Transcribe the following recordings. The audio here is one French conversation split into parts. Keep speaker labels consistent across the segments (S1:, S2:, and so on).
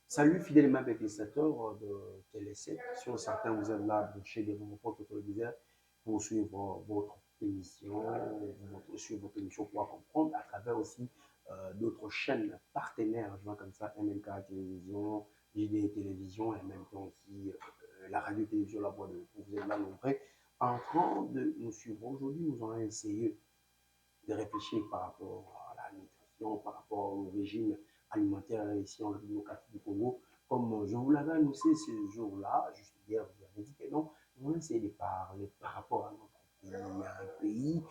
S1: Salut, fidèles aimants téléspectateurs de Télé7. Sur certains, vous êtes là chez des votre téléviseur pour suivre votre émission, suivre votre émission pour comprendre à travers aussi d'autres chaînes partenaires, je vois comme ça, MNK Télévision, JD Télévision et en même temps aussi la radio-télévision La Voix de vous êtes là nombreux en train de nous suivre. Aujourd'hui, nous allons essayer de réfléchir par rapport à la nutrition, par rapport au régime alimentaire ici en République démocratique du Congo. Comme je vous l'avais annoncé ce jour-là, juste hier, vous avez dit que non, on va essayer de parler par rapport à notre pays, un pays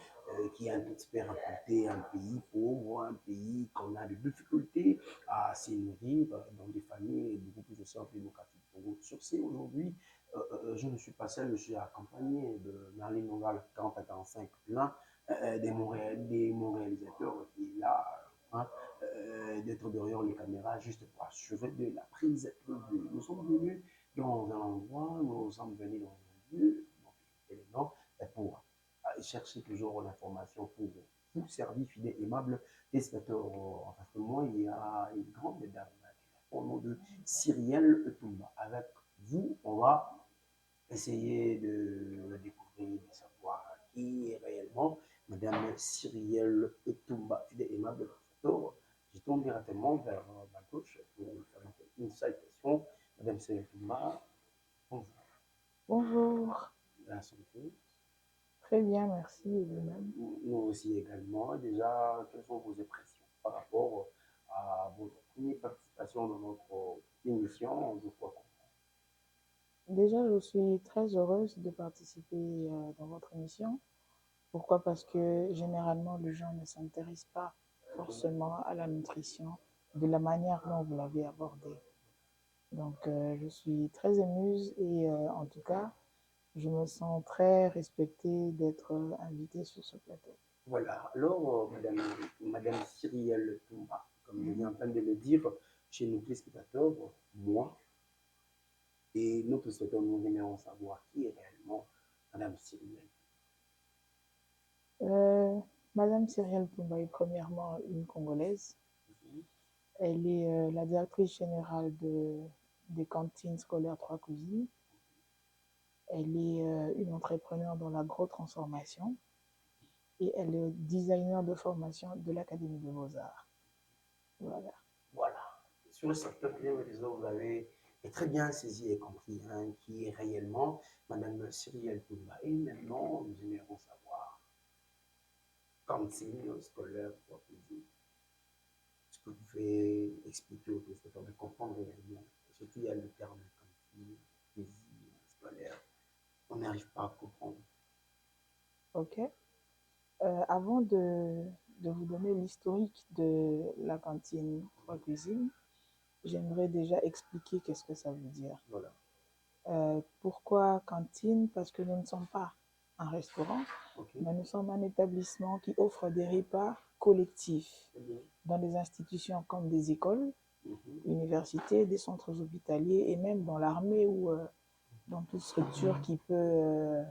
S1: qui est un petit peu rapporté, un pays pauvre, un pays qu'on a des difficultés à se nourrir dans des familles beaucoup plus aussi en République démocratique du Congo. Sur ce, aujourd'hui, je ne suis pas seul, je suis accompagné de Marlene Nongal, 40 à 45 plein des mon réalisateur qui est là, hein, d'être derrière les caméras juste pour assurer de la prise de vue. Nous sommes venus dans un endroit, nous sommes venus dans un lieu, donc élément, pour chercher toujours l'information pour vous servir, fidèles, aimables téléspectateurs. En face de moi, il y a une grande dame au nom de Cyrielle Toumba. Avec vous, on va essayer de découvrir, de savoir qui est réellement Madame Cyrielle Toumba, fidèle aimable photo. Je tourne directement vers ma gauche pour faire une salutation. Madame Cyrielle Toumba, bonjour.
S2: Bonjour,
S1: La santé.
S2: très bien, merci et vous-même.
S1: Nous aussi également. Déjà, quelles sont vos impressions par rapport à votre première participation dans notre émission de quoi.
S2: Déjà, je suis très heureuse de participer dans votre émission. Pourquoi? Parce que généralement, les gens ne s'intéressent pas forcément à la nutrition de la manière dont vous l'avez abordée. Donc, je suis très émuse et en tout cas, je me sens très respectée d'être invitée sur ce plateau.
S1: Voilà. Alors, Madame Cyrielle Toumba, comme je viens en train de le dire, chez nos téléspectateurs, moi et nos téléspectateurs, nous aimerions savoir qui est réellement Madame Cyrielle.
S2: Euh, Madame Cyrielle Toumba est premièrement une Congolaise. Elle est la directrice générale des cantines scolaires Trois Cousines. Elle est une entrepreneure dans l'agro-transformation et elle est designer de formation de l'Académie des Beaux-Arts. Voilà.
S1: Voilà. Sur le secteur privé, vous avez très bien saisi et compris hein, qui est réellement Madame Cyrielle Toumba. Et maintenant, nous aimerions savoir, cantine scolaire, est-ce que vous pouvez expliquer aux téléspectateurs de comprendre réellement? Surtout, il y a le terme cantine, cuisine scolaire. On n'arrive pas à comprendre.
S2: OK. Avant de vous donner l'historique de la cantine Trois Cuisines, j'aimerais déjà expliquer qu'est-ce que ça veut dire.
S1: Voilà.
S2: Pourquoi cantine? Parce que nous ne sommes pas un restaurant,
S1: Okay.
S2: mais nous sommes un établissement qui offre des repas collectifs dans des institutions comme des écoles, universités, des centres hospitaliers et même dans l'armée ou dans toute structure qui peut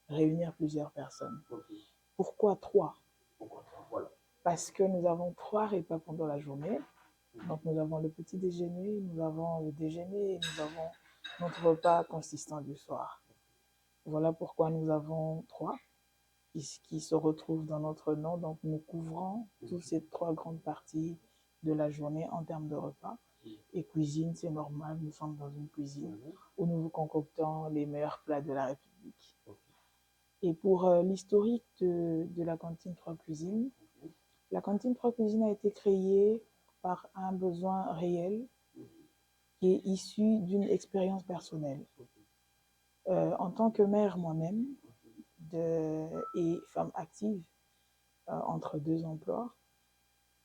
S2: réunir plusieurs personnes.
S1: Okay.
S2: Pourquoi trois?
S1: Pourquoi? Voilà.
S2: Parce que nous avons trois repas pendant la journée. Donc nous avons le petit déjeuner, nous avons le déjeuner et nous avons notre repas consistant du soir. Voilà pourquoi nous avons trois qui se retrouvent dans notre nom. Donc nous couvrons toutes ces trois grandes parties de la journée en termes de repas. Et cuisine, c'est normal, nous sommes dans une cuisine où nous vous concoctons les meilleurs plats de la République. Et pour l'historique de la cantine Trois Cuisines, la cantine Trois Cuisines a été créée par un besoin réel qui est issu d'une expérience personnelle. En tant que mère moi-même et femme active entre deux emplois,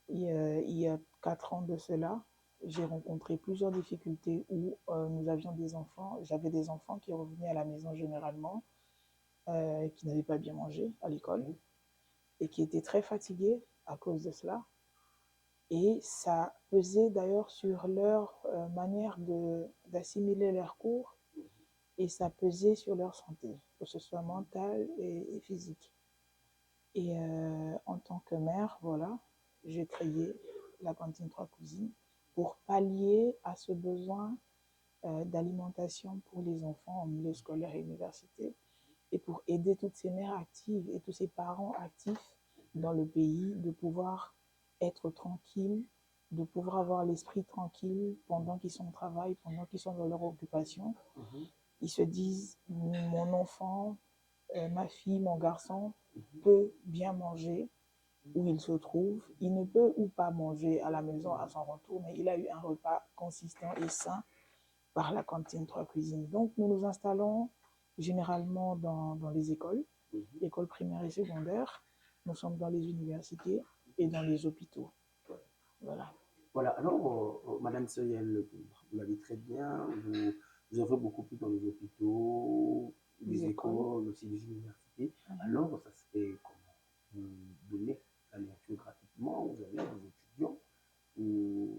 S2: il y a 4 ans de cela, j'ai rencontré plusieurs difficultés où nous avions des enfants, j'avais des enfants qui revenaient à la maison généralement, qui n'avaient pas bien mangé à l'école et qui étaient très fatigués à cause de cela. Et ça pesait d'ailleurs sur leur manière d'assimiler leurs cours et ça pesait sur leur santé, que ce soit mentale et physique. Et en tant que mère, voilà, j'ai créé la cantine Trois Cousines pour pallier à ce besoin d'alimentation pour les enfants en milieu scolaire et université, et pour aider toutes ces mères actives et tous ces parents actifs dans le pays de pouvoir être tranquilles, de pouvoir avoir l'esprit tranquille pendant qu'ils sont au travail, pendant qu'ils sont dans leur occupation. Ils se disent, mon enfant, ma fille, mon garçon peut bien manger où il se trouve. Il ne peut ou pas manger à la maison à son retour, mais il a eu un repas consistant et sain par la cantine Trois Cuisines. Donc, nous nous installons généralement dans les écoles, écoles primaires et secondaires. Nous sommes dans les universités et dans les hôpitaux. Voilà.
S1: Voilà, alors, Madame Soyel, vous l'avez très bien, vous œuvrez beaucoup plus dans les hôpitaux, les écoles, aussi les universités. Alors, ça se fait comment? Vous donnez la nourriture gratuitement, vous avez des étudiants, ou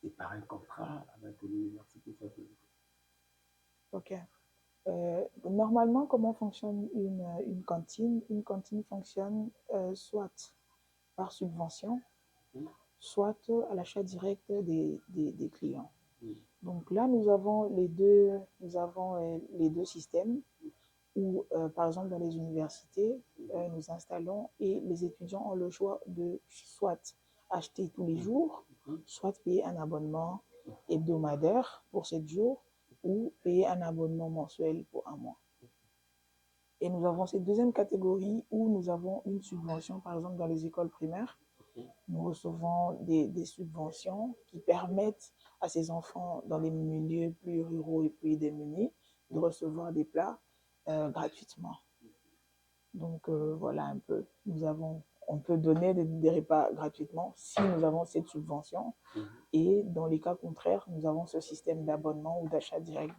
S1: c'est par un contrat avec l'université?
S2: Ok. Normalement, comment fonctionne une cantine? Une cantine fonctionne soit par subvention, soit à l'achat direct des clients. Donc là, nous avons les deux systèmes où, par exemple, dans les universités, nous installons et les étudiants ont le choix de soit acheter tous les jours, soit payer un abonnement hebdomadaire pour 7 jours ou payer un abonnement mensuel pour un mois. Et nous avons cette deuxième catégorie où nous avons une subvention, par exemple, dans les écoles primaires. Nous recevons des subventions qui permettent à ces enfants dans les milieux plus ruraux et plus démunis de recevoir des plats gratuitement. Donc voilà un peu. On peut donner des repas gratuitement si nous avons cette subvention. Et dans les cas contraires, nous avons ce système d'abonnement ou d'achat direct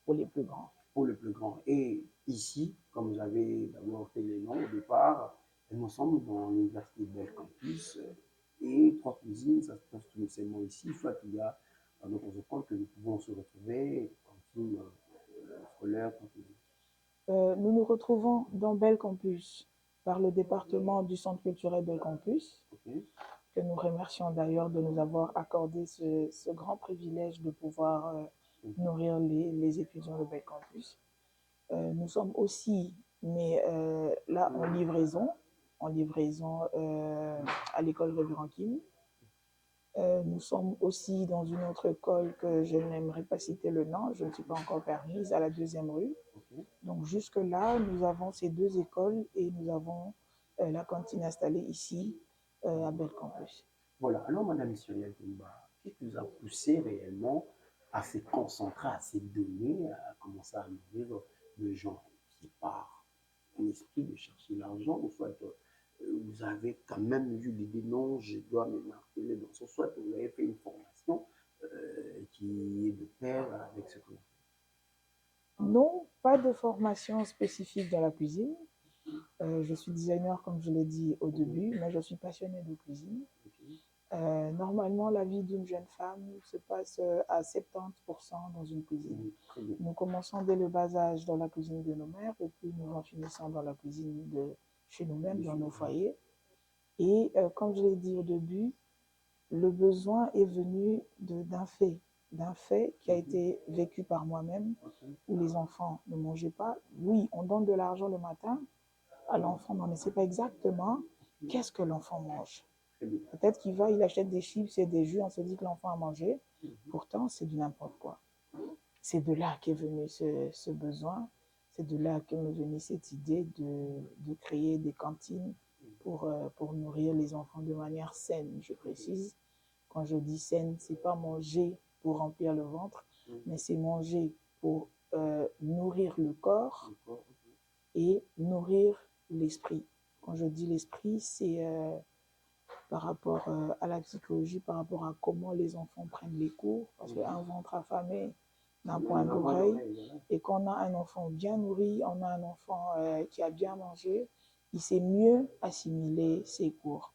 S2: pour les plus grands.
S1: Pour les plus grands. Et ici, comme vous avez d'abord fait les noms au départ, nous sommes dans l'université Bel Campus et Trois Cuisines, ça se trouve tout simplement ici, soit il y a dans notre école que nous pouvons se retrouver, cantine scolaire, Trois Cuisines.
S2: Nous nous retrouvons dans Bel Campus par le département du Centre culturel Bel Campus, que nous remercions d'ailleurs de nous avoir accordé ce grand privilège de pouvoir nourrir les étudiants de Bel Campus. Nous sommes aussi, mais là en livraison à l'école Révérend Kim. Nous sommes aussi dans une autre école que je n'aimerais pas citer le nom, je ne suis pas encore permise, à la 2e rue. Donc jusque-là, nous avons ces deux écoles et nous avons la cantine installée ici à Bel Campus.
S1: Voilà, alors Madame Cyrielle Toumba, qu'est-ce qui vous a poussé réellement à se concentrer, à se donner, à commencer à nourrir le gens qui part un esprit de chercher l'argent, ou soit vous avez quand même eu l'idée, non, je dois me marteler dans ce, soit vous avez fait une formation qui est de pair avec ce que vous faites?
S2: Non, pas de formation spécifique dans la cuisine. Je suis designer, comme je l'ai dit au début, mais je suis passionnée de cuisine. Normalement, la vie d'une jeune femme se passe à 70% dans une cuisine. Nous commençons dès le bas âge dans la cuisine de nos mères et puis nous en finissons dans la cuisine de chez nous-mêmes, dans nos foyers. Et comme je l'ai dit au début, le besoin est venu d'un fait qui a été vécu par moi-même, où les enfants ne mangeaient pas. Oui, on donne de l'argent le matin à l'enfant, mais on ne sait pas exactement qu'est-ce que l'enfant mange. Peut-être il achète des chips et des jus, on se dit que l'enfant a mangé. Pourtant, c'est du n'importe quoi. C'est de là qu'est venu ce besoin. C'est de là qu'est venue cette idée de créer des cantines pour nourrir les enfants de manière saine, je précise. Quand je dis saine, c'est pas manger pour remplir le ventre, mais c'est manger pour nourrir le corps et nourrir l'esprit. Quand je dis l'esprit, c'est par rapport à la psychologie, par rapport à comment les enfants prennent les cours, parce qu'un ventre affamé n'a point d'oreille, et quand on a un enfant bien nourri, on a un enfant qui a bien mangé, il sait mieux assimiler ses cours.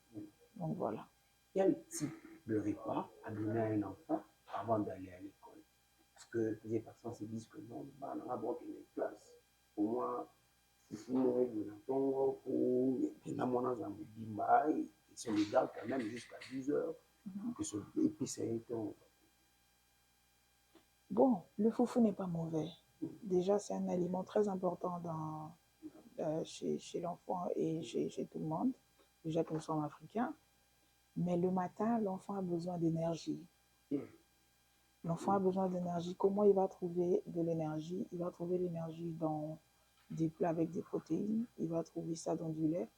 S2: Donc voilà.
S1: Quel type de repas à donner à un enfant avant d'aller à l'école? Parce que les personnes se disent que non, on a besoin de classe. Pour moi, c'est pour solidaire quand même jusqu'à 10 heures.
S2: Mhm.
S1: que ce épicé ton...
S2: Bon, le foufou n'est pas mauvais. Déjà, c'est un aliment très important chez l'enfant et chez tout le monde. Déjà que nous sommes africains. Mais le matin, l'enfant a besoin d'énergie. L'enfant a besoin d'énergie. Comment il va trouver de l'énergie? Il va trouver l'énergie dans des plats avec des protéines. Il va trouver ça dans du lait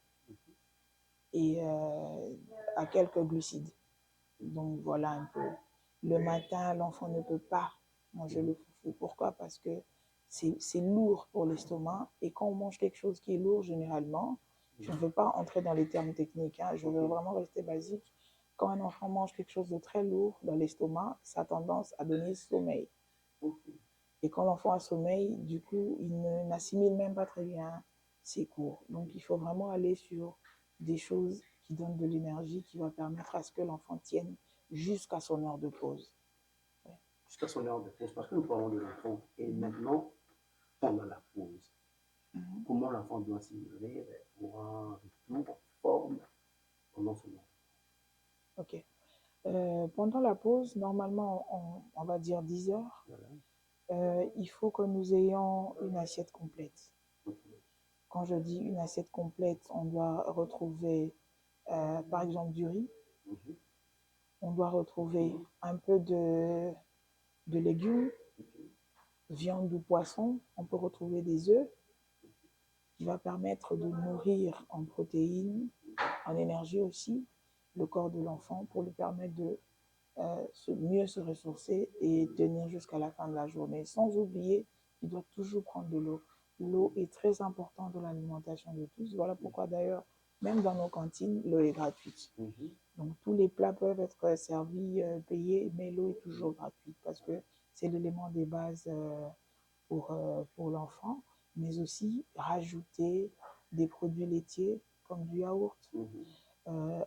S2: et à quelques glucides. Donc voilà un peu. Le matin, l'enfant ne peut pas manger le foufou. Pourquoi? Parce que c'est lourd pour l'estomac. Et quand on mange quelque chose qui est lourd, généralement, je ne veux pas entrer dans les termes techniques, hein, je veux vraiment rester basique. Quand un enfant mange quelque chose de très lourd dans l'estomac, ça a tendance à donner sommeil. Et quand l'enfant a sommeil, du coup, il n'assimile même pas très bien ses cours. Donc, il faut vraiment aller sur des choses qui donnent de l'énergie, qui va permettre à ce que l'enfant tienne jusqu'à son heure de pause. Ouais.
S1: Jusqu'à son heure de pause, parce que nous parlons de l'enfant. Et maintenant, pendant la pause, comment l'enfant doit s'y nourrir pour un retour en forme pendant son heure?
S2: Ok. Pendant la pause, normalement, on va dire 10 heures, il faut que nous ayons une assiette complète. Quand je dis une assiette complète, on doit retrouver, par exemple, du riz. On doit retrouver un peu de légumes, viande ou poisson. On peut retrouver des œufs qui va permettre de nourrir en protéines, en énergie aussi, le corps de l'enfant pour lui permettre de mieux se ressourcer et tenir jusqu'à la fin de la journée. Sans oublier qu'il doit toujours prendre de l'eau. L'eau est très importante dans l'alimentation de tous. Voilà pourquoi d'ailleurs, même dans nos cantines, l'eau est gratuite. Donc tous les plats peuvent être servis, payés, mais l'eau est toujours gratuite parce que c'est l'élément des bases pour l'enfant, mais aussi rajouter des produits laitiers comme du yaourt,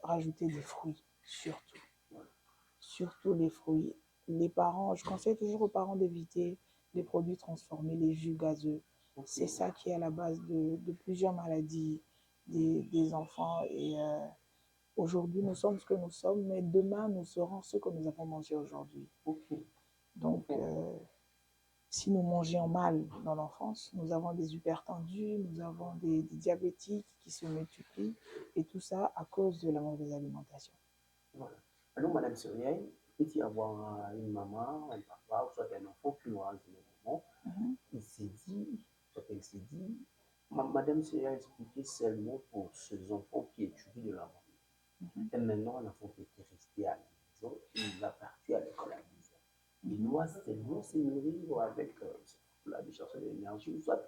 S2: rajouter des fruits, surtout. Surtout les fruits. Les parents, je conseille toujours aux parents d'éviter les produits transformés, les jus gazeux. C'est ça qui est à la base de plusieurs maladies des enfants. Et aujourd'hui, nous sommes ce que nous sommes, mais demain, nous serons ce que nous avons mangé aujourd'hui. Donc, si nous mangeons mal dans l'enfance, nous avons des hypertendus, nous avons des diabétiques qui se multiplient, et tout ça à cause de la mauvaise alimentation.
S1: Voilà. Alors, Madame Suriel, peut-il y avoir une maman, un papa, ou soit un enfant qui aura un moment, il s'est dit, soit elle s'est dit, Madame Suriel a expliqué seulement pour ces enfants qui étudient de la langue. Et maintenant, l'enfant qui était resté à la maison, il va partir à l'école à 10 ans. Il doit seulement se nourrir avec là, de chercher de l'énergie, ou soit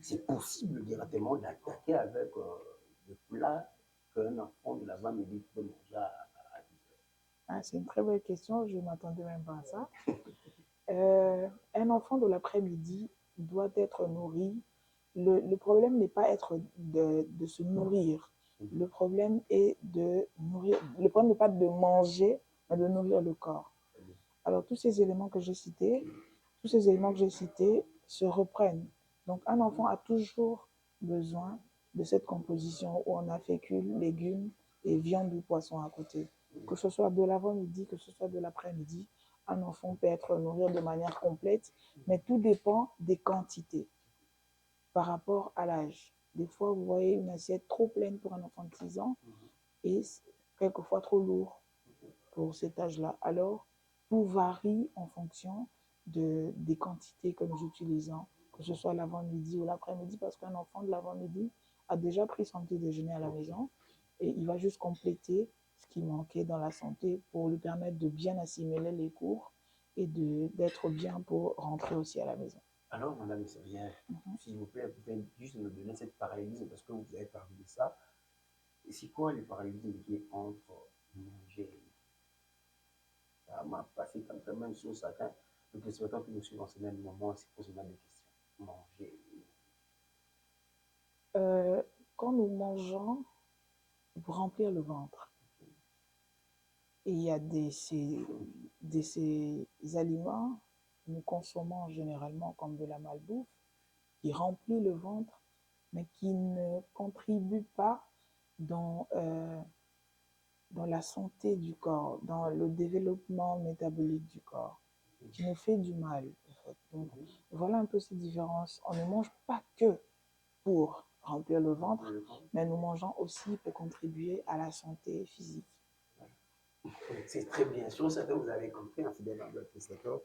S1: c'est possible directement d'attaquer avec le plat qu'un enfant de l'avant-midi peut manger à 10 heures.
S2: Ah, c'est une très belle question, je ne m'attendais même pas à ça. Un enfant de l'après-midi doit être nourri. Le problème n'est pas être de se nourrir. Le problème est de nourrir. Le problème n'est pas de manger, mais de nourrir le corps. Alors, tous ces éléments que j'ai cités, se reprennent. Donc, un enfant a toujours besoin de cette composition où on a fécule, légumes et viande ou poisson à côté. Que ce soit de l'avant-midi, que ce soit de l'après-midi, un enfant peut être nourri de manière complète, mais tout dépend des quantités par rapport à l'âge. Des fois, vous voyez une assiette trop pleine pour un enfant de 6 ans et quelquefois trop lourd pour cet âge-là. Alors, tout varie en fonction des quantités que nous utilisons, que ce soit l'avant-midi ou l'après-midi, parce qu'un enfant de l'avant-midi a déjà pris son petit déjeuner à la maison et il va juste compléter ce qui manquait dans la santé pour lui permettre de bien assimiler les cours et d'être bien pour rentrer aussi à la maison.
S1: Alors, Madame Sérière, s'il vous plaît, vous pouvez juste me donner cette parallélisme parce que vous avez parlé de ça. Et c'est quoi le parallélisme qui est entre manger et ça m'a passé quand même sur certains. Donc, les souhaitants qui nous suivent en ce même moment, c'est posent des questions. Manger.
S2: Euh, Quand nous mangeons, pour remplir le ventre, et il y a ces aliments que nous consommons généralement comme de la malbouffe, qui remplit le ventre, mais qui ne contribue pas dans, dans la santé du corps, dans le développement métabolique du corps, qui nous fait du mal, en fait. Donc, voilà un peu ces différences. On ne mange pas que pour remplir le ventre, mais nous mangeons aussi pour contribuer à la santé physique.
S1: C'est très bien. Sur ce que vous avez compris, en fidèle administrateur,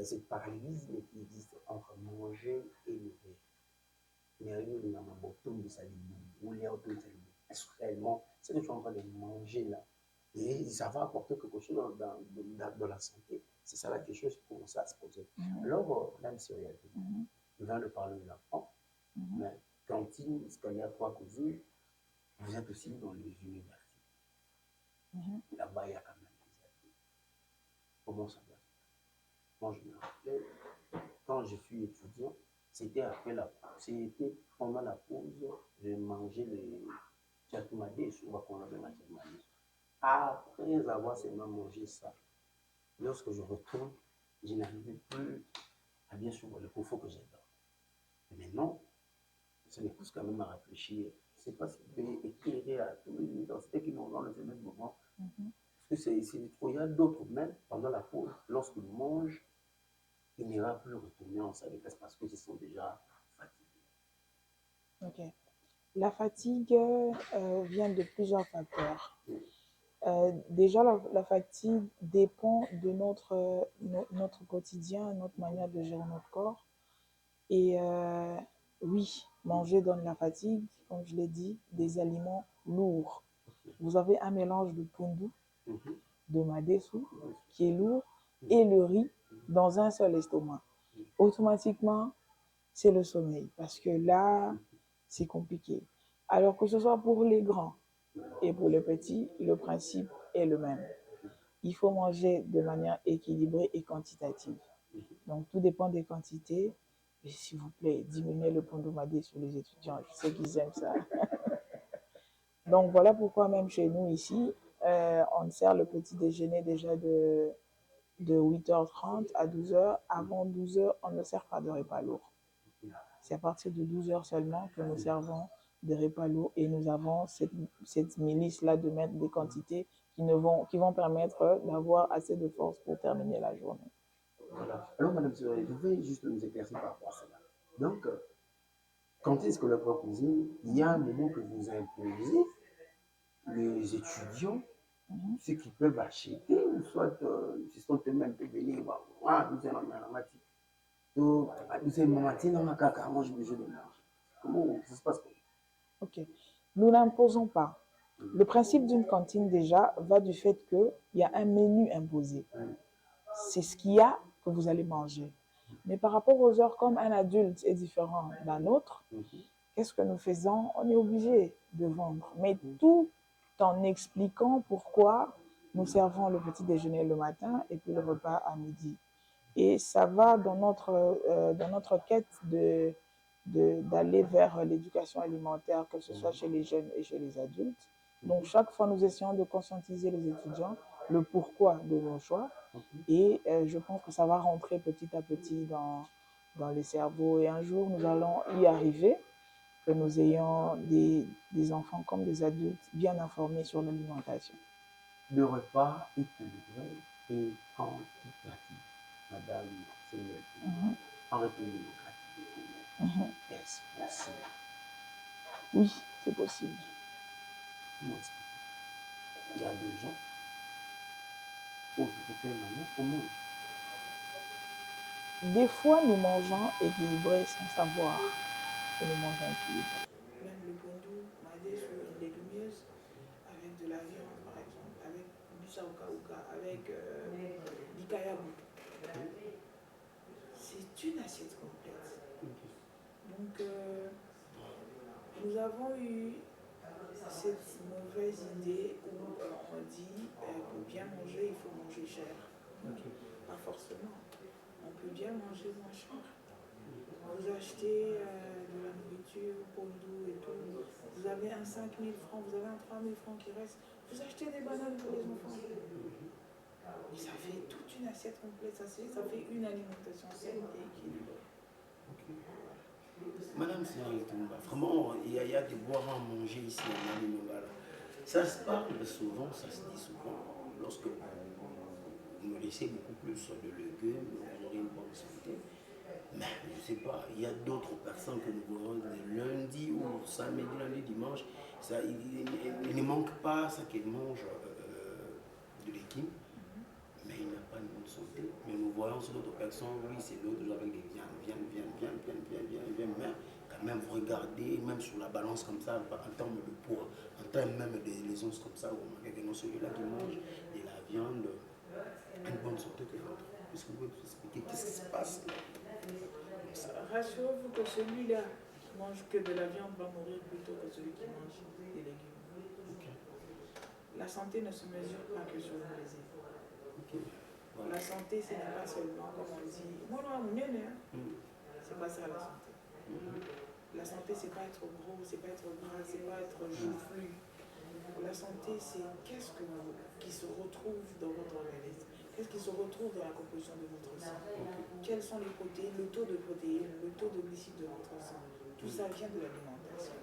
S1: cette parallélisme qui existe entre manger et nourrir. Mais nous, nous avons beaucoup de saliments, ou les autres saliments. Est-ce que réellement, ce que tu es en train de manger là, et ça va apporter quelque chose dans la santé? C'est ça la question, c'est comment ça se poser. Alors, Mme Cyrielle, je viens de parler de l'enfant, mais cantine scolaire 3 cousines, vous êtes aussi dans les universités. Là-bas, il y a quand même des adultes. Comment ça va? Moi, je me rappelle, quand je suis étudiant, c'était pendant la pause, j'ai mangé les tchatoumadés, souvent qu'on appelle la tchatoumadés. Après avoir seulement mangé ça, lorsque je retourne, je n'arrivais plus à bien suivre le confort que j'ai là. Maintenant, ça me pousse quand même à réfléchir. Je ne sais pas si vous pouvez éclairer à tous les universités qui nous dans le même moment. Parce que il y a d'autres même, pendant la pause, lorsqu'ils mangent, il n'ira plus retourner en salle de classe parce qu'ils sont déjà fatigués.
S2: Ok. La fatigue vient de plusieurs facteurs. Déjà, la fatigue dépend de notre quotidien, notre manière de gérer notre corps. Et oui, manger donne la fatigue, comme je l'ai dit, des aliments lourds. Vous avez un mélange de pundu, de madesu, qui est lourd, et le riz dans un seul estomac. Automatiquement, c'est le sommeil, parce que là, c'est compliqué. Alors que ce soit pour les grands et pour les petits, le principe est le même. Il faut manger de manière équilibrée et quantitative. Donc, tout dépend des quantités. Et s'il vous plaît, diminuez le pondomadé sur les étudiants. Je sais qu'ils aiment ça. Donc, voilà pourquoi même chez nous ici, on sert le petit déjeuner déjà de 8h30 à 12h. Avant 12h, on ne sert pas de repas lourd. C'est à partir de 12h seulement que nous servons des repas lourds et nous avons cette milice-là de mettre des quantités qui vont permettre d'avoir assez de force pour terminer la journée.
S1: Voilà. Alors, Madame Sorel, vous pouvez juste nous éclaircir par rapport à cela. Donc, quand est-ce que la propre cuisine, il y a un moment que vous imposez les étudiants ce qu'ils peuvent acheter, ou soit ce sont eux-mêmes qui venir, nous allons en matière. Donc, nous sommes en matière, on a qu'à manger besoin de manger. Comment ça se passe?
S2: Ok. Nous n'imposons pas. Le principe d'une cantine, déjà, va du fait qu'il y a un menu imposé. C'est ce qu'il y a que vous allez manger. Mais par rapport aux heures, comme un adulte est différent d'un autre, qu'est-ce que nous faisons? On est obligé de vendre. Mais tout en expliquant pourquoi nous servons le petit déjeuner le matin et puis le repas à midi. Et ça va dans notre quête d'aller vers l'éducation alimentaire, que ce soit chez les jeunes et chez les adultes. Donc, chaque fois, nous essayons de conscientiser les étudiants le pourquoi de nos choix. Et je pense que ça va rentrer petit à petit dans les cerveaux. Et un jour, nous allons y arriver, que nous ayons des enfants comme des adultes bien informés sur l'alimentation.
S1: Le repas est équilibré et quantitatif. Madame Seigneur, en République démocratique du Congo, est-ce possible?
S2: Oui, c'est possible.
S1: Comment expliquer? Il y a des gens, pour faire manière, on mange.
S2: Des fois, nous mangeons équilibré sans savoir que nous mangeons équilibré. Même le bondou, madé sur une légumeuse, avec de la viande par exemple, avec du saouka-ouka, avec du kayabou. C'est une assiette complète. Donc, nous avons eu cette mauvaise idée où on dit pour bien manger, il faut manger cher. Pas forcément. On peut bien manger moins cher. Vous achetez de la nourriture, pondou et tout. Vous avez un 5 000 francs, vous avez un 3 000 francs qui reste. Vous achetez des bananes pour les enfants. Et ça fait toute une assiette complète. Ça fait une alimentation saine et équilibrée.
S1: Madame Cyril Toumba, vraiment, il y a des boire à manger ici à Mali.
S3: Ça se parle souvent, ça se dit souvent. Lorsque vous me laissez beaucoup plus de légumes, vous aurez une bonne santé. Mais je ne sais pas, il y a d'autres personnes que nous voyons le lundi ou samedi, lundi, dimanche. Ça, il ne manque pas ça qu'ils mangent de légumes, mais il n'a pas une bonne santé. Mais nous voyons sur d'autres personnes, oui, c'est l'autre jour avec des viandes, mais quand même, vous regardez, même sur la balance comme ça, en termes de poids, en termes même des onces comme ça, vous remarquez que non, celui-là qui mange de la viande, une bonne santé que l'autre. Est-ce que vous pouvez nous expliquer qu'est-ce qui se passe?
S2: Rassurez-vous que celui-là qui mange que de la viande va mourir plutôt que celui qui mange des légumes.
S3: Okay.
S2: La santé ne se mesure pas que sur le plaisir.
S3: Okay. Voilà.
S2: La santé, ce n'est pas seulement, comme on dit, c'est pas ça la santé. La santé, c'est pas être gros, c'est pas être gras, c'est pas être joufflu. La santé, c'est qu'est-ce qui se retrouve dans votre organisme, qu'est-ce qui se retrouve dans la composition de votre sang, quels sont les protéines, le taux de protéines, le taux de glucides de votre sang. Tout ça vient de l'alimentation.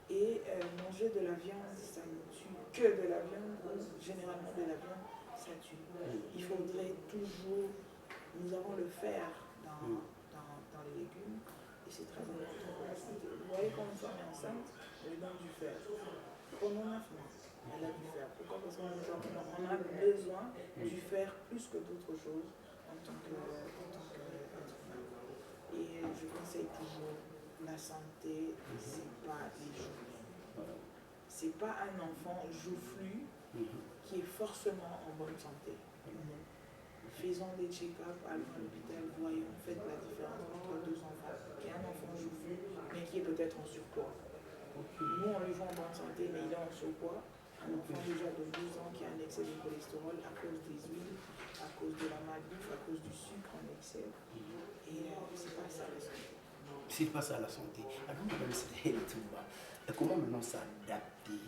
S2: Et manger de la viande, ça ne tue que de la viande, généralement de la viande, ça tue. Il faudrait toujours, nous avons le fer dans les légumes, et c'est très important pour la santé. Vous voyez, quand une femme est enceinte, elle lui donne du fer. Pendant 9 mois, elle a du fer. Pourquoi? Parce qu'on a besoin du fer plus que d'autres choses en tant qu'être humain. Et je conseille toujours, la santé, c'est pas les journées. C'est pas un enfant joufflu qui est forcément en bonne santé. Faisons des check-ups, allons à l'hôpital, voyons, faites la différence entre deux enfants. Qui est un enfant joufflu, mais qui est peut-être en surpoids. Nous, on le voit en bonne santé, mais il est en surpoids. Un enfant déjà de 12 ans qui a un excès de cholestérol à cause des huiles, à cause de la malbouffe, à cause du sucre en excès. Et c'est pas ça la santé.
S3: C'est pas ça la santé. Alors, madame Siré, comment maintenant s'adapter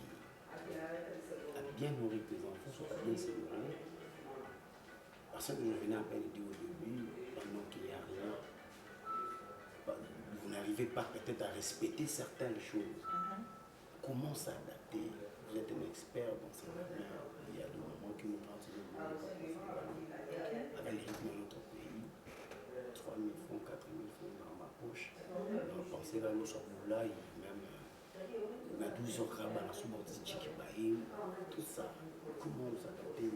S3: à bien nourrir tes enfants, soit à bien se nourrir? Parce que je venais à peine dire au début, pendant qu'il n'y a rien, vous n'arrivez pas peut-être à respecter certaines choses. Comment s'adapter? Vous êtes un expert dans ce domaine. Il y a des moments qui nous partent de avec les rythmes de notre pays. 3 000 francs, 4 000 francs dans ma poche. Donc, pensez là, nous sommes là, même on a 12 heures dans la sous-bordée, tout ça. Comment vous adapter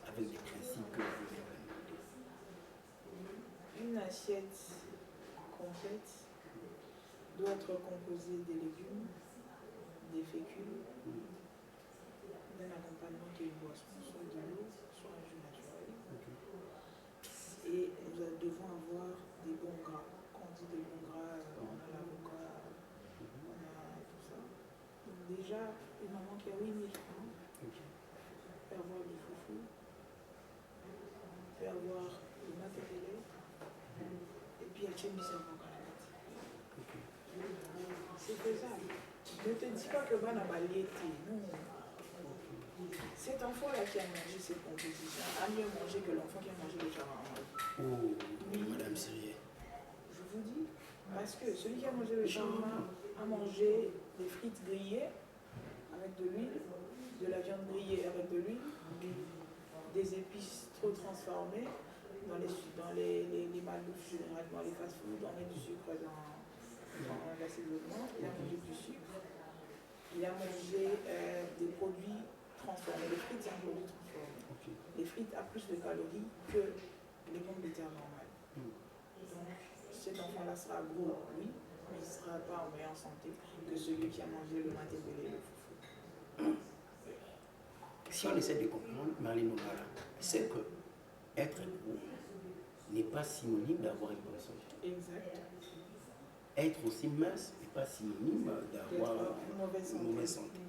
S3: avec des principes que vous voulez implémenter?
S2: Une assiette complète doit être composée des légumes, des fécules, d'un accompagnement qui est une boisson, soit de l'eau, soit un jus naturel. Et nous devons avoir des bons gras. Quand on dit des bons gras, on a l'avocat, on a tout ça. Donc déjà, une maman qui a 8 000 francs peut avoir du foufou, peut avoir du matériel, et puis il y a du cerveau quand même. C'est faisable. Ne te dis pas que Bana Baliété, non. Cet enfant-là qui a mangé cette composition a mieux mangé que l'enfant qui a mangé le shawarma.
S3: Oh, oui, madame Sirier.
S2: Je vous dis, parce que celui qui a mangé le shawarma a mangé des frites grillées avec de l'huile, de la viande grillée avec de l'huile, des épices trop transformées dans les malbouffes, généralement les fast-food, on met du sucre dans l'assaisonnement, il a mangé du sucre, il a mangé des produits transformés. Les frites, c'est un produit transformé. Les frites ont plus de calories que les pommes de terre normales. Donc, cet enfant-là sera gros, oui, mais il ne sera pas en meilleure santé que celui qui a mangé le matériel et le foufou.
S3: Si on essaie de comprendre, Marlène Ouara, c'est que être gros n'est pas synonyme d'avoir une bonne santé.
S2: Exact.
S3: Être aussi mince n'est pas synonyme d'avoir une mauvaise santé.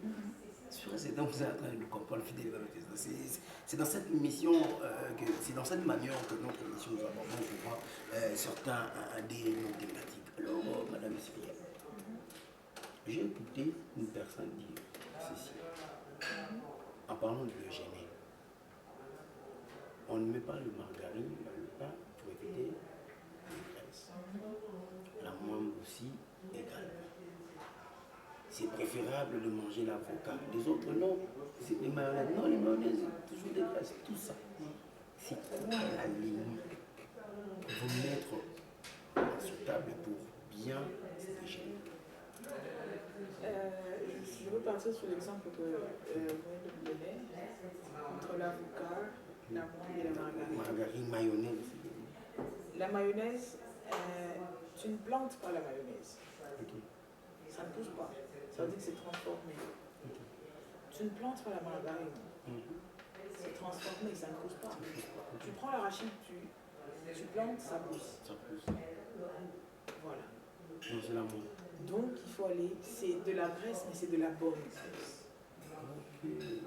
S3: C'est donc vous êtes en train de comprendre, fidèle. C'est dans cette mission, c'est dans cette manière que notre mission nous abordons souvent certains des nos thématiques. Alors, madame Sylvia, j'ai écouté une personne dire ceci, en parlant de l'eugénie. On ne met pas le margarine dans le pain pour éviter les graisses. La moindre aussi également. c'est préférable de manger l'avocat. Les autres, non. C'est les mayonnaises. Non, les mayonnaises, toujours des graisses, tout ça. C'est quoi l'aliment vous mettre sur table pour bien se déjeuner?
S2: Je veux partir sur l'exemple que vous venez de me donner entre l'avocat, l'amande et la margarine.
S3: Margarine, mayonnaise.
S2: La mayonnaise, tu ne plantes pas la mayonnaise.
S3: Okay.
S2: Ça ne pousse pas. Ça veut dire que c'est transformé.
S3: Okay.
S2: Tu ne plantes pas la margarine. C'est transformé, ça ne pousse pas. Tu prends l'arachide, tu plantes, ça pousse.
S3: Ça pousse.
S2: Voilà.
S3: Non, c'est l'amande.
S2: Donc il faut aller, c'est de la graisse, mais c'est de la bonne graisse.
S3: Okay.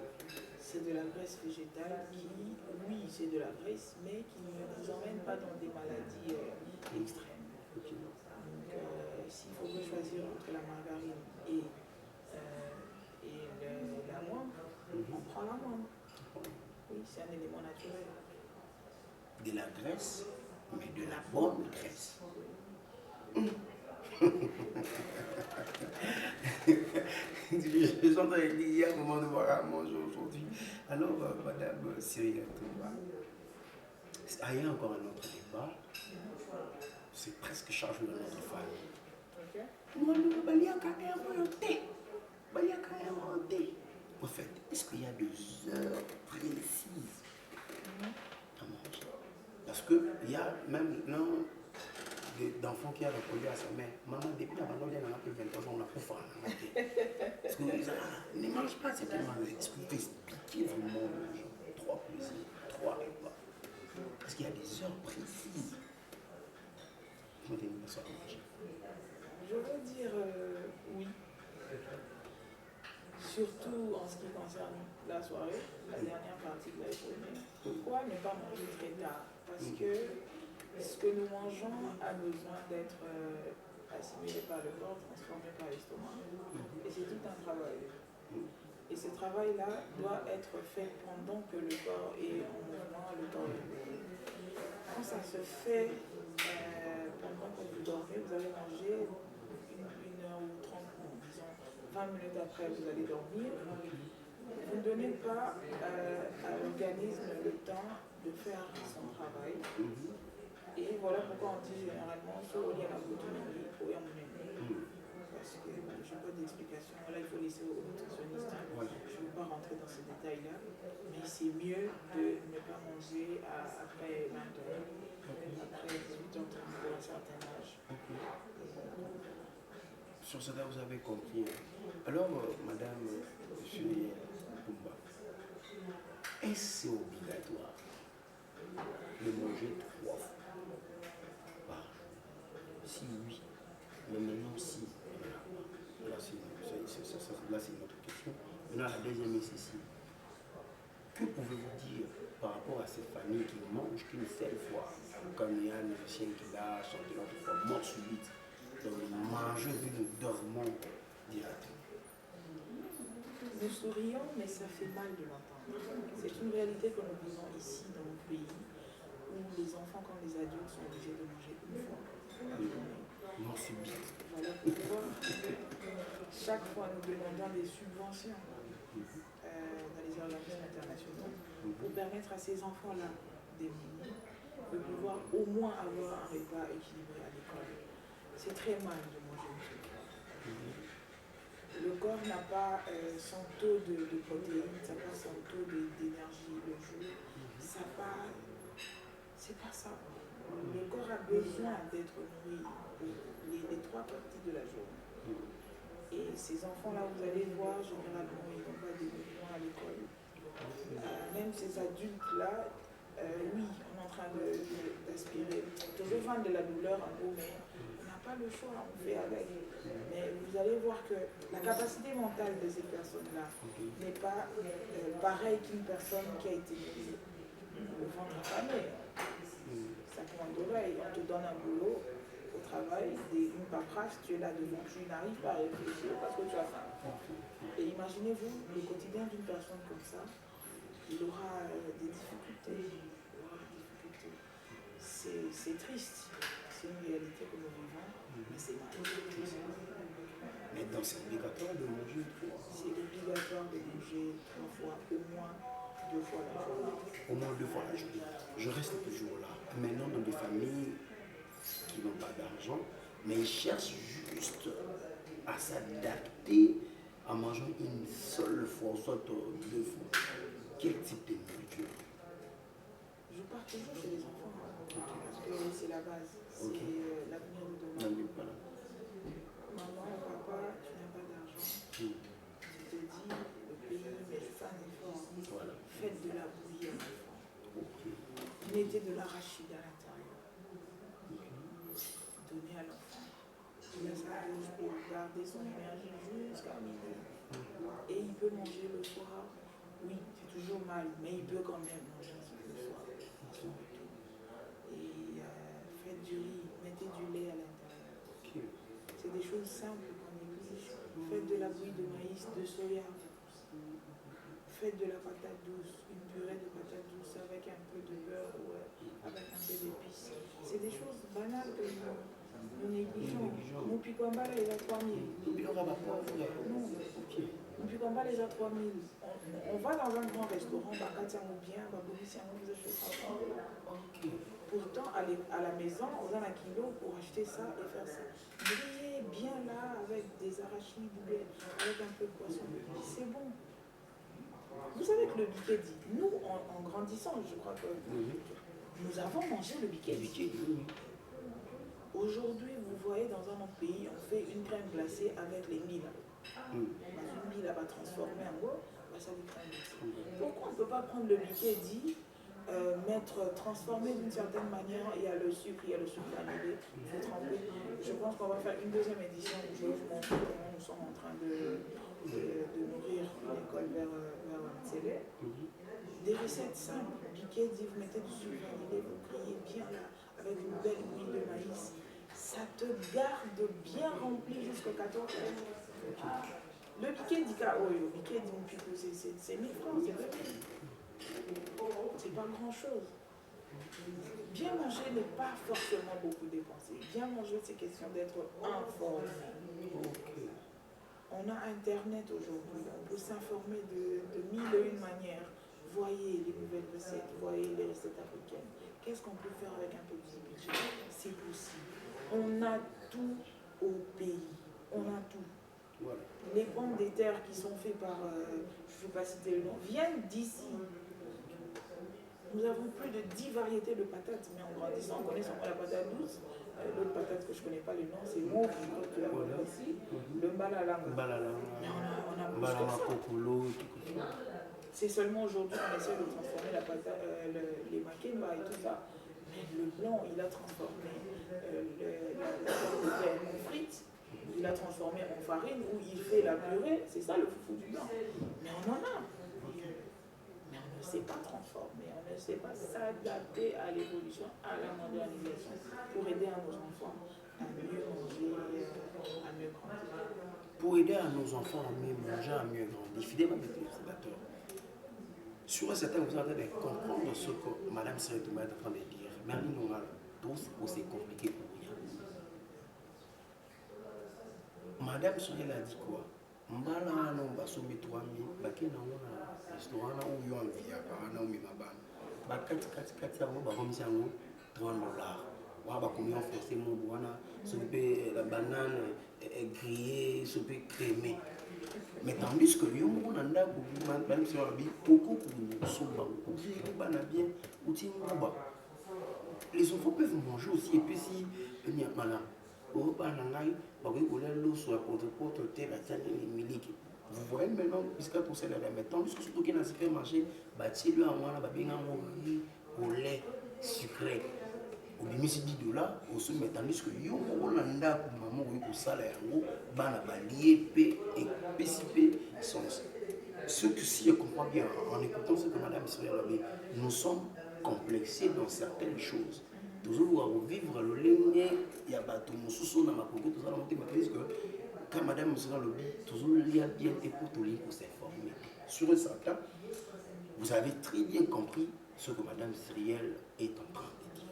S2: C'est de la graisse végétale qui, oui, c'est de la graisse, mais qui ne vous emmène pas dans des maladies extrêmes.
S3: Okay.
S2: Donc s'il faut choisir entre la margarine et l'amande, on prend l'amande. Oui, c'est un élément naturel.
S3: De la graisse, mais de la bonne graisse. Je suis en train de dire hier, au moment de voir à manger aujourd'hui. Alors, Madame Cyril Touba, il y a encore un autre débat. C'est presque chargé dans notre famille.
S2: Okay.
S3: Non, il y a qu'à inventer. Il y a qu'à inventer. En fait, est-ce qu'il y a des heures précises à manger? Parce qu'il y a même d'enfants qui a répondu à sa mère, maman, depuis avant on a plus 23 ans, on a plus faim. Est-ce que vous dites, ne mange pas cette maman? Est-ce que vous expliquez vraiment aux gens 3 plaisirs, 3 repas? Est-ce qu'il y a des heures précises? Je me dis, ça va manger.
S2: Je veux dire oui. Surtout en ce qui concerne la soirée, la dernière partie de la journée. Pourquoi ne pas manger très tard? Parce que ce que nous mangeons a besoin d'être assimilé par le corps, transformé par l'estomac. Et c'est tout un travail. Et ce travail-là doit être fait pendant que le corps est en mouvement, le corps est éveillé. Quand ça se fait pendant que vous dormez, vous allez manger une heure ou 30 minutes, disons 20 minutes après, vous allez dormir. Vous ne donnez pas à l'organisme le temps de faire son travail. Et voilà pourquoi on dit généralement sur il y a la autonomie ou il y a mon ennemi. Parce que je n'ai pas d'explication. Là, il faut laisser aux nutritionnistes. Je ne veux pas rentrer dans ces détails-là. Mais c'est mieux de ne pas manger après 20 heures, après 18 ans, pour un certain âge.
S3: Sur cela, vous avez compris. Alors, Madame Cyril Touba, est-ce obligatoire de manger 3 fois par jour? Si oui, mais maintenant si. Là, c'est notre question. Maintenant, la deuxième est ceci. Que pouvez-vous dire par rapport à ces familles qui ne mangent qu'une seule fois? Comme il y a un musicien qui l'a chanté l'autre fois, mort subite. Donc, nous mangeons et nous dormons directement.
S2: Nous sourions, mais ça fait mal de l'entendre. C'est une réalité que nous vivons ici dans notre pays, où les enfants comme les adultes sont obligés de manger une fois par journée.
S3: Mort subite.
S2: Voilà pourquoi chaque fois nous demandons des subventions dans les organismes internationaux pour permettre à ces enfants-là démunis de pouvoir au moins avoir un repas équilibré à l'école. C'est très mal de manger une seule fois. Le corps n'a pas son taux de protéines, ça n'a pas son taux d'énergie le jour. Ça pas, c'est pas ça. Le corps a besoin d'être nourri pour les 3 parties de la journée. Et ces enfants-là, vous allez voir, généralement, ils n'ont pas de besoins à l'école. Même ces adultes-là, oui, on est en train d'aspirer. Toujours vendre de la douleur en gros, mais on n'a pas le choix, on fait avec. Mais vous allez voir que la capacité mentale de ces personnes-là n'est pas pareille qu'une personne qui a été mise au ventre affamé. Ça prend d'oreille, on te donne un boulot au travail, une paperasse, tu es là devant, tu n'arrives pas à réfléchir parce que tu as faim. Et imaginez-vous le quotidien d'une personne comme ça, il aura des difficultés. C'est triste. c'est une réalité que nous vivons, mais c'est mal.
S3: Mais donc c'est obligatoire de manger 3.
S2: C'est obligatoire de manger 3 fois, au moins 2 fois la journée.
S3: Au moins 2 fois la journée. Je reste toujours là. Maintenant, dans des familles qui n'ont pas d'argent, mais ils cherchent juste à s'adapter en mangeant une seule fois, soit 2 fois. Quel type de nourriture?
S2: Je pars toujours chez les enfants, parce que c'est la base, c'est l'avenir de demain. Maman, papa, tu n'as pas d'argent. Je te dis, le pays, mais je fais un effort.
S3: Voilà.
S2: Faites de la bouillie à l'enfant. Mettez de l'arachide à l'intérieur. Donnez à l'enfant. Il a sa dose pour garder son énergie jusqu'à midi. Et il peut manger le soir. Oui, c'est toujours mal, mais il peut quand même manger le soir. Et faites du riz, mettez du lait à l'intérieur. C'est des choses simples qu'on néglige. Faites de la bouillie de maïs, de soya. Faites de la patate douce, une purée de patate douce avec un peu de beurre ou avec un peu d'épices. C'est des choses banales que nous négligeons. Mon pikwambala, il a 3000. Non. Pikwambala, il a 3000. On va dans un grand restaurant, Bakatiamou bien, Baboulissiamou, vous achetez ça. Pourtant, à la maison, on a un kilo pour acheter ça et faire ça. Briller bien là avec des arachides, avec un peu de poisson. C'est bon. Vous savez que le bikedi, nous, en grandissant, je crois que nous avons mangé le bikedi. Aujourd'hui, vous voyez, dans un autre pays, on fait une crème glacée avec les milles. Une mille, elle va transformer en gros, ça des crème glacée. Pourquoi on ne peut pas prendre le bikedi, transformer d'une certaine manière? Il y a le sucre vanillé, il faut tremper. Je pense qu'on va faire une deuxième édition où je vais vous montrer comment nous sommes en train de nourrir l'école vers Télé. Des recettes simples, bikedi, vous mettez du sucre vanillé, vous grillez bien là, avec une belle huile de maïs. Ça te garde bien rempli jusqu'à 14 heures. Le bikedi, c'est 1000 francs, c'est 2000. C'est pas grand chose. Bien manger n'est pas forcément beaucoup dépensé. Bien manger, c'est question d'être informé. On a Internet aujourd'hui, on peut s'informer de 1001 manières. Voyez les nouvelles recettes, voyez les recettes africaines. Qu'est-ce qu'on peut faire avec un petit budget? C'est possible. On a tout au pays. On a tout. Voilà. Les pommes de terre qui sont faites par, je ne vais pas citer le nom, viennent d'ici. Nous avons plus de 10 variétés de patates, mais en grandissant, on connaît seulement la patate douce. L'autre patate que je ne connais pas le nom, c'est mauve, comme tu l'as vu ici. Le mbalalanga. Mais on a plus que ça. C'est seulement aujourd'hui qu'on essaie de transformer la patate, les makemba et tout ça. Mais le blanc, il a transformé la frite, il a transformé en farine, où il fait la purée. C'est ça le foufou du blanc. Mais on en a. Mais on ne sait pas transformer, on ne sait pas s'adapter à l'évolution, à la modernisation, pour aider à nos enfants à mieux manger, à mieux grandir.
S3: Pour aider à nos enfants à mieux manger, à mieux grandir, fidèlement avec les observateurs, sur un certain vous allez comprendre ce que Mme Séretouma est en train de dire. Mais à nous, c'est compliqué pour rien. Madame Soriel a dit quoi? Mbala no basombi 3000 bakena wana restaurant où yo envia na umi mabana bakati yango bakomisi yango $30 wa bakomi enforcer mon wana sope la banane grillée sope crémée. Mais tandis que yo mona ndako même si on dit beaucoup pour soba ou bana bien ou timba. Les enfants peuvent manger aussi et puis si il y a malin vous voyez maintenant, puisque pour cela, mais tandis que surtout qu'il y a un supermarché, lui en au lait sucré. Au limite $10, au sommet, tandis que yo, on a un maman au salaire, bana balié, et ce que si je comprends bien, en écoutant ce que Madame Soriel a dit, nous sommes complexés dans certaines choses. Toujours vivre le ligne, il y a bateau, sous dans ma coco, tout ça, que quand Madame Soriel le dit, toujours lire bien et pour tout lire pour s'informer. Sur un certain, vous avez très bien compris ce que Madame Soriel est en train de dire.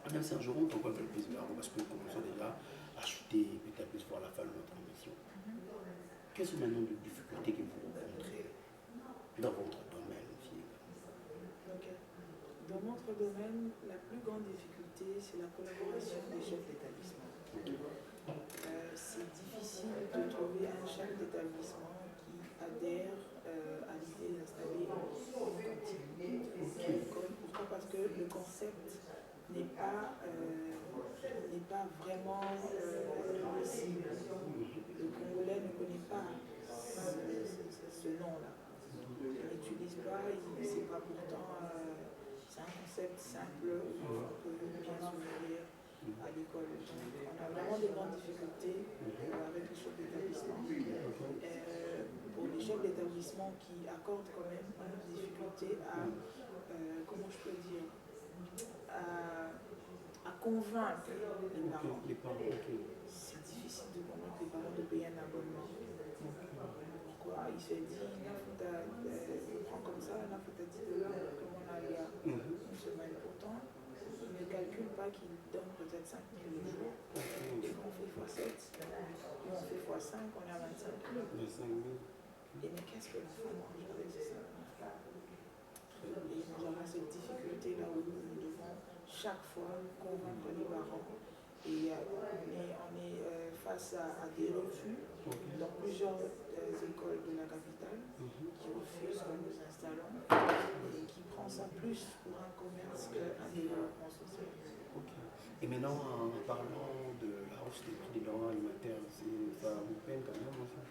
S3: Madame Sergeron, on peut un peu plus vers vous parce que nous commençons déjà à chuter peut-être plus vers la fin de notre émission. Quelles sont maintenant les difficultés que vous rencontrez dans votre domaine aussi?
S2: Okay. Dans notre domaine, la plus grande difficulté, c'est la collaboration des chefs d'établissement. C'est difficile de trouver un chef d'établissement qui adhère à l'idée d'installer une cantine. Pourquoi? Parce que le concept n'est pas vraiment cible. Le Congolais ne connaît pas ce nom-là. Il n'utilise pas, il ne sait pas pourtant. C'est un concept simple, on peut bien se nourrir à l'école. On a vraiment des grandes difficultés avec les chefs d'établissement. Pour les chefs d'établissement qui accordent quand même une difficulté à, comment je peux dire, à convaincre les parents. C'est difficile de convaincre les parents de payer un abonnement. Pourquoi? Il se dit, on prend comme ça, il faut $10 comme on a une semaine. Pourtant, il ne calcule pas qu'il donne peut-être 5 000 le jour. Et quand on fait x7, nous on fait x5, on est à 25 000. Et mais qu'est-ce que l'enfant mange avec ces 5 000 là? Et nous avons cette difficulté là où nous devons chaque fois convaincre les parents. Et on est face à des refus dans plusieurs écoles de la capitale qui refusent que nous installons et qui prend ça plus pour un commerce qu'un développement social.
S3: Et maintenant, en parlant de la hausse des prix des denrées alimentaires, ça vous peine quand même aussi?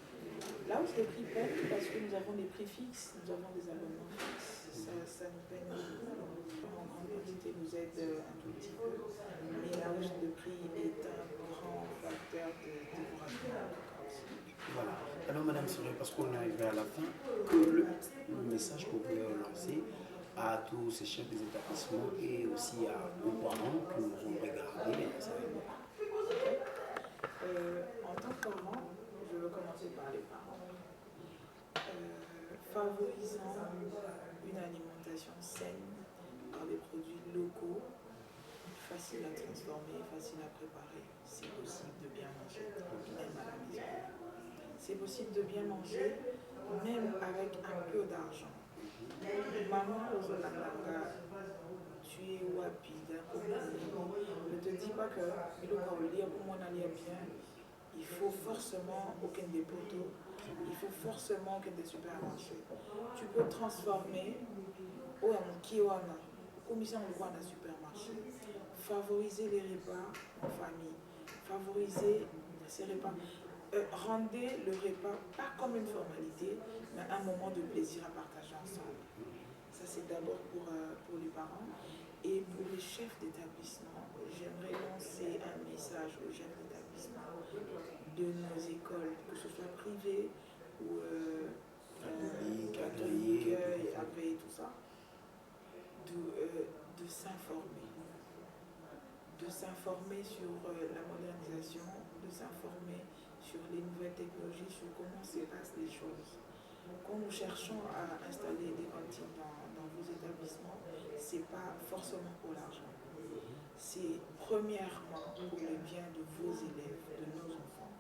S2: La hausse des prix peine parce que nous avons des prix fixes, nous avons des abonnements fixes. Ça nous peine en grande quantité, nous aide un tout petit peu. Mais la hausse de prix est un grand facteur de découragement.
S3: Voilà. Alors, Madame Sergeron, parce qu'on est arrivé à la fin, le message que vous voulez lancer à tous ces chefs des établissements et aussi aux parents qui nous ont regardés.
S2: En tant que parent, je veux commencer par les parents. Favorisant une alimentation saine par des produits locaux, faciles à transformer, faciles à préparer. C'est possible de bien manger, même à la maison. C'est possible de bien manger, même avec un peu d'argent. Maman, tu es rapide, ne te dis pas que il faut forcément aucun des poteaux, il faut forcément aucun des supermarchés. Tu peux transformer comme ça on le voit dans le supermarché. Favoriser les repas en famille, favoriser ces repas. Rendez le repas pas comme une formalité, mais un moment de plaisir à partager ensemble. Ça, c'est d'abord pour les parents. Et pour les chefs d'établissement, j'aimerais lancer un message aux chefs d'établissement de nos écoles, que ce soit privées ou catholiques, agrégées, tout ça, de s'informer. De s'informer sur la modernisation, de s'informer sur les nouvelles technologies, sur comment se passent les choses. Quand nous cherchons à installer des cantines dans vos établissements, ce n'est pas forcément pour l'argent. C'est premièrement pour le bien de vos élèves, de nos enfants.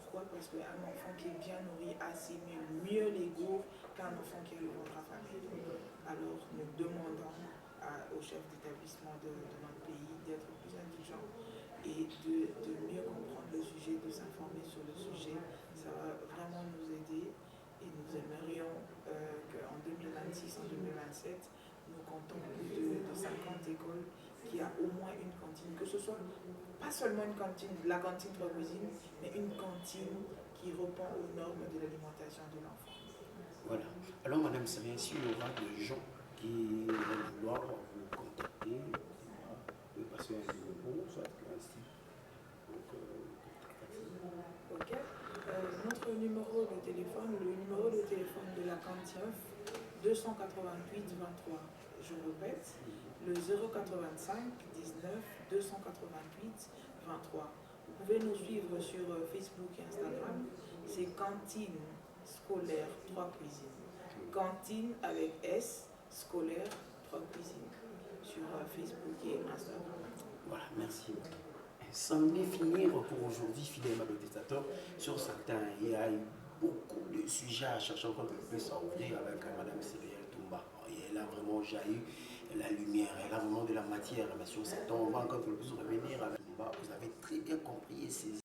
S2: Pourquoi? Parce qu'un enfant qui est bien nourri assimile mieux les goûts qu'un enfant qui a le ventre affamé. Alors nous demandons aux chefs d'établissement de notre pays d'être plus indulgents et de mieux comprendre le sujet, de s'informer sur le sujet. Ça va vraiment nous aider et nous aimerions qu'en 2026, en 2027, nous comptons plus de 50 écoles qui a au moins une cantine, que ce soit pas seulement une cantine, la cantine 3 cuisines, mais une cantine qui répond aux normes de l'alimentation de l'enfant.
S3: Voilà. Alors, Madame Sergeron, s'il y aura des gens qui vont vouloir vous contacter, de passer un numéro, soit ainsi.
S2: Ok. Notre numéro de téléphone, le numéro de téléphone de la cantine 288 23. Je répète, le 085 19 288 23. Vous pouvez nous suivre sur Facebook et Instagram. C'est Cantine Scolaire 3 Cuisines. Cantine avec S, Scolaire 3 Cuisines. Sur Facebook et Instagram.
S3: Voilà. Merci. Sans finir pour aujourd'hui, fidèle téléspectateur, sur certains, il y a eu beaucoup de sujets à chercher encore plus à ouvrir avec Madame Cyrielle Toumba. Elle a vraiment jailli la lumière, elle a vraiment de la matière, mais sur certains, on va encore plus revenir avec Toumba. Vous avez très bien compris et saisi